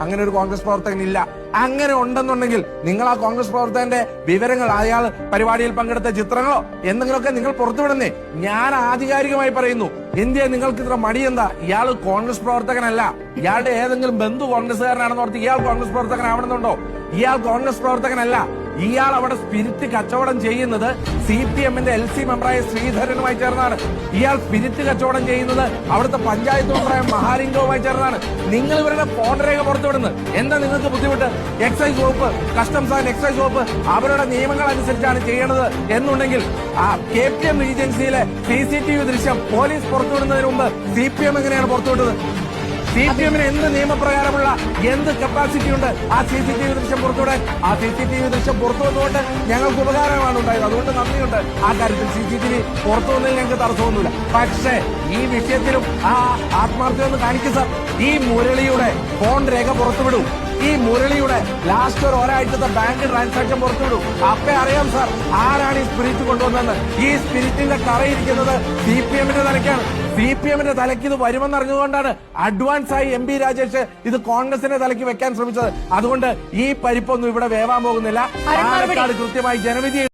അങ്ങനെ ഒരു കോൺഗ്രസ് പ്രവർത്തകൻ ഇല്ല. അങ്ങനെ ഉണ്ടെന്നുണ്ടെങ്കിൽ നിങ്ങൾ ആ കോൺഗ്രസ് പ്രവർത്തകന്റെ വിവരങ്ങൾ, അയാൾ പരിപാടിയിൽ പങ്കെടുത്ത ചിത്രങ്ങളോ എന്തെങ്കിലുമൊക്കെ നിങ്ങൾ പുറത്തുവിടുന്നേ. ഞാൻ ആധികാരികമായി പറയുന്നു, എന്തിയാ നിങ്ങൾക്ക് ഇത്ര മടി? എന്താ? ഇയാൾ കോൺഗ്രസ് പ്രവർത്തകനല്ല. ഇയാളുടെ ഏതെങ്കിലും ബന്ധു കോൺഗ്രസ്സുകാരനാണെന്ന് ഓർത്ത് ഇയാൾ കോൺഗ്രസ് പ്രവർത്തകനാവണമെന്നുണ്ടോ? ഇയാൾ കോൺഗ്രസ് പ്രവർത്തകനല്ല. ഇയാൾ അവിടെ സ്പിരിറ്റ് കച്ചവടം ചെയ്യുന്നത് CPM-ന്റെ LC മെമ്പറായ ശ്രീധരനുമായി ചേർന്നാണ്. ഇയാൾ സ്പിരിറ്റ് കച്ചവടം ചെയ്യുന്നത് അവിടുത്തെ പഞ്ചായത്ത് മെമ്പറായ മഹാലിംഗവുമായി ചേർന്നാണ്. നിങ്ങൾ ഇവരുടെ ഫോൺ രേഖ പുറത്തുവിടുന്നത് എന്താ നിങ്ങൾക്ക് ബുദ്ധിമുട്ട്? എക്സൈസ് വകുപ്പ്, കസ്റ്റംസ് ആൻഡ് എക്സൈസ് വകുപ്പ് അവരുടെ നിയമങ്ങൾ അനുസരിച്ചാണ് ചെയ്യേണ്ടത് എന്നുണ്ടെങ്കിൽ ആ KPM ഏജൻസിയിലെ CCTV ദൃശ്യം പോലീസ് പുറത്തുവിടുന്നതിന് മുമ്പ് CPM എങ്ങനെയാണ് പുറത്തുവിട്ടത്? CPM-ന് എന്ത് നിയമപ്രകാരമുള്ള എന്ത് കപ്പാസിറ്റി ഉണ്ട് ആ CCTV ദൃശ്യം പുറത്തുവിടാൻ? ആ CCTV ദൃശ്യം പുറത്തു വന്നുകൊണ്ട് ഞങ്ങൾക്ക് ഉപകാരമാണ് ഉണ്ടായത്. അതുകൊണ്ട് നന്ദിയുണ്ട്. ആ കാര്യത്തിൽ CCTV പുറത്തു വന്നതിൽ ഞങ്ങൾക്ക് തടസ്സമൊന്നുമില്ല. പക്ഷേ ഈ വിഷയത്തിലും ആ ആത്മാർത്ഥത ഒന്ന് കാണിക്കും സാർ. ഈ മുരളിയുടെ ഫോൺ രേഖ പുറത്തുവിടും. ഈ മുരളിയുടെ ലാസ്റ്റ് ഒരാഴ്ചത്തെ ബാങ്ക് ട്രാൻസാക്ഷൻ പുറത്തുവിടൂ. അപ്പേ അറിയാം സാർ ആരാണ് ഈ സ്പിരിറ്റ് കൊണ്ടുവന്നതെന്ന്. ഈ സ്പിരിറ്റിന്റെ കറയിരിക്കുന്നത് CPM-ന്റെ തലയ്ക്കാണ്. CPM-ന്റെ തലയ്ക്ക് ഇത് വരുമെന്ന് അറിഞ്ഞുകൊണ്ടാണ് അഡ്വാൻസ് ആയി MP രാജേഷ് ഇത് കോൺഗ്രസിന്റെ തലയ്ക്ക് വെക്കാൻ ശ്രമിച്ചത്. അതുകൊണ്ട് ഈ പരിപ്പൊന്നും ഇവിടെ വേവാൻ പോകുന്നില്ല. പാലക്കാട് കൃത്യമായി ജനവിധി